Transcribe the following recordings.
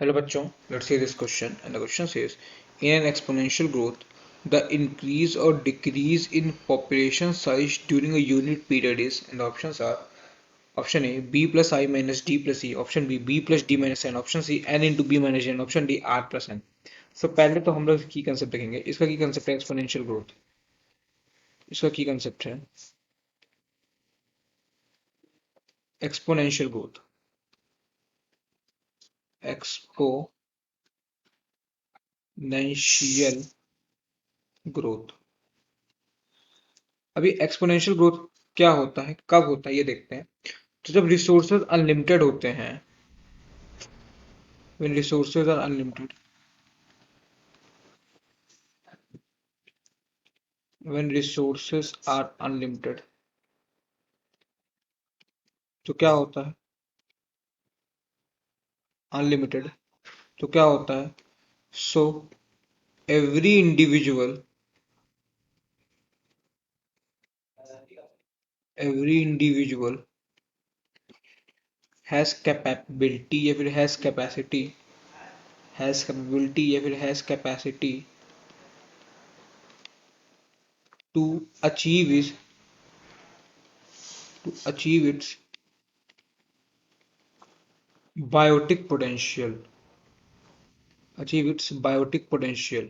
Hello bachon, let's see this question and the question says in an exponential growth the increase or decrease in population size during a unit period is, and the options are option A b plus I minus d plus e, option B plus d minus n, option C n into b minus n, option D r plus n. So पहले तो हम लोग की concept देखेंगे, इसका की concept है exponential growth. इसका की कंसेप्ट है एक्सपोनेंशियल ग्रोथ, एक्सपोनेंशियल ग्रोथ। अभी एक्सपोनेंशियल ग्रोथ क्या होता है, कब होता है, ये देखते हैं। तो जब रिसोर्सेज अनलिमिटेड होते हैं, when resources are unlimited, when resources are unlimited, तो क्या होता है अनलिमिटेड, तो क्या होता है so every individual, every individual has capability या फिर हैज कैपेसिटी, हैज कैपेबिलिटी या फिर has capacity to achieve is to achieve its biotic potential, achieve its biotic potential.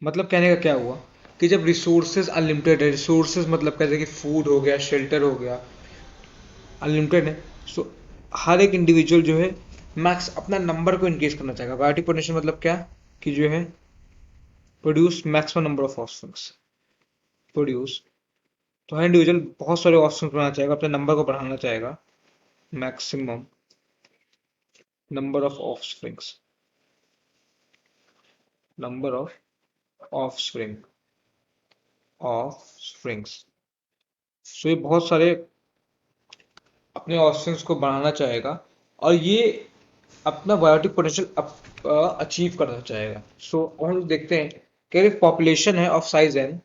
मतलब कहने का क्या हुआ कि जब रिसोर्सेज अनलिमिटेड है, रिसोर्सेज मतलब कहते हैं कि फूड हो गया, शेल्टर हो गया, अनलिमिटेड है। सो हर एक इंडिविजुअल जो है मैक्स अपना नंबर को इंक्रीज करना चाहेगा। बायोटिक पोटेंशियल मतलब क्या कि जो है produce maximum number of options, produce. तो हर इंडिविजुअल बहुत सारे ऑप्शंस बनाना चाहेगा, अपने नंबर को बढ़ाना चाहेगा, maximum number of offsprings, number of offspring, offsprings. So ये बहुत सारे अपने ऑप्शंस को बढ़ाना चाहेगा और ये अपना बायोटिक पोटेंशियल अचीव करना चाहेगा। सो अब हम देखते हैं कि पॉपुलेशन है ऑफ साइज एन।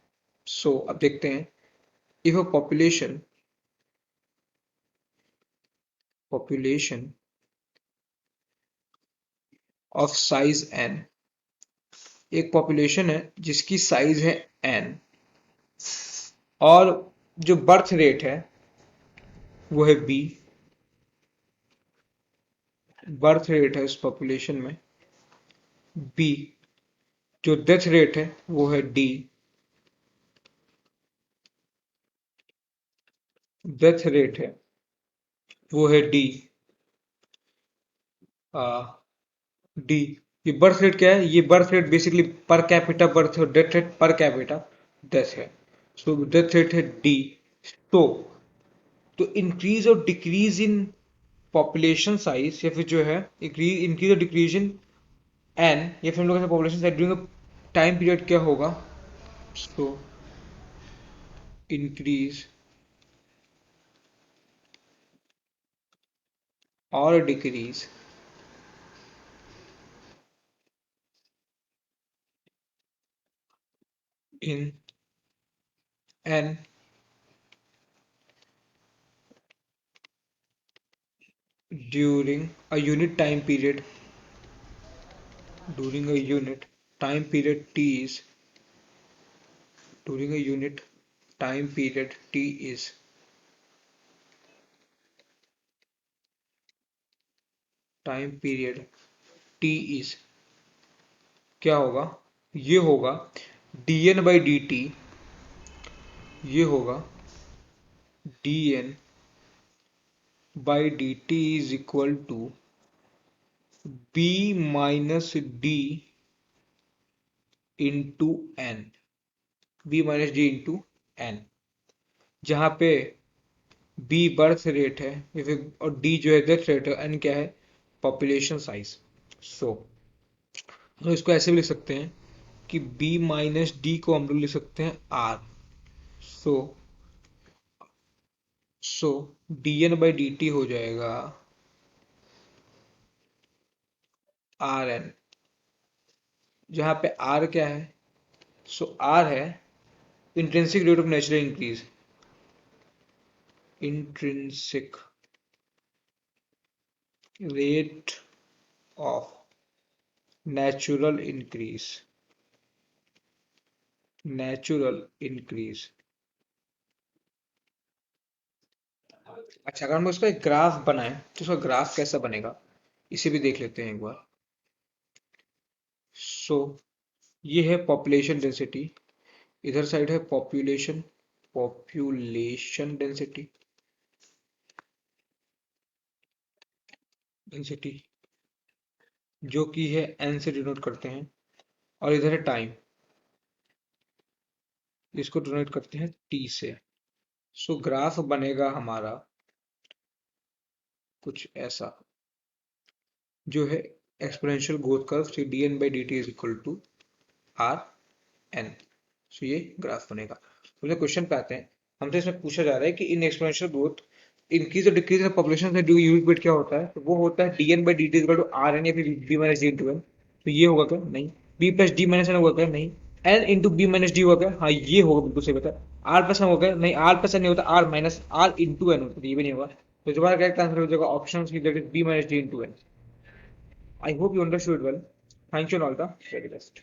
सो अब देखते हैं if a population of size N, एक पॉपुलेशन है जिसकी साइज है एन और जो बर्थ रेट है वो है बी, बर्थ रेट है इस पॉपुलेशन में बी, जो डेथ रेट है वो है डी, डेथ रेट है वो है डी, डी। ये बर्थ रेट क्या है, ये birth rate basically per capita birth और death rate per capita death है। सो डेथ रेट है डी। तो इंक्रीज और डिक्रीज इन पॉपुलेशन साइज या फिर जो है इंक्रीज और डिक्रीज इन एन या फिर हम लोग population size during time period क्या होगा। सो इंक्रीज और decrease in an during a unit time period, during a unit time period t is, during a unit time period t is, time period t is क्या होगा, ये होगा dn by dt, ये होगा dn by dt is equal to b minus d into n, b minus d into n, जहाँ पे B birth rate है या फिर और डी जो है डेथ रेट है, एन क्या है पॉपुलेशन साइज। सो हम इसको ऐसे भी लिख सकते हैं कि बी माइनस डी को हम लोग लिख सकते हैं R. So so D N by D T हो जाएगा आर एन, जहाँ पे आर क्या है, सो आर है intrinsic rate of natural increase, intrinsic rate of natural increase, natural increase। अच्छा, अगर हम उसका एक ग्राफ बनाएं तो उसका ग्राफ कैसा बनेगा, इसे भी देख लेते हैं एक बार। सो ये है पॉपुलेशन डेंसिटी, इधर साइड है पॉपुलेशन, पॉपुलेशन डेंसिटी, डेंसिटी जो कि है एन से डिनोट करते हैं, और इधर है टाइम, इसको डिनोट करते हैं टी से। सो ग्राफ बनेगा हमारा कुछ ऐसा, जो है exponential growth curve see D N by D T is equal to R N. So ये ग्राफ बनेगा। तो अपने क्वेश्चन पे आते हैं। हमसे इसमें पूछा जा रहा है कि इन एक्सपोनेंशियल ग्रोथ इंक्रीज और डिक्रीज इन पॉपुलेशन से यूनिट वेट क्या होता है, तो वो होता है D N by D T equal to R N या फिर B minus D into N. तो ये होगा क्या? नहीं। B plus D minus N होगा क्या? नहीं। N into B minus D होगा क्या? हाँ, ये होगा, बिल्कुल सही बता। आर प्लस एन होगा क्या? नहीं, आर प्लस एन नहीं होता, R minus R into N होता है, ये भी नहीं होगा। तो तुम्हारा करेक्ट आंसर हो जाएगा option C, that is B minus D into N. I hope you understood well. Thank you and all the very best.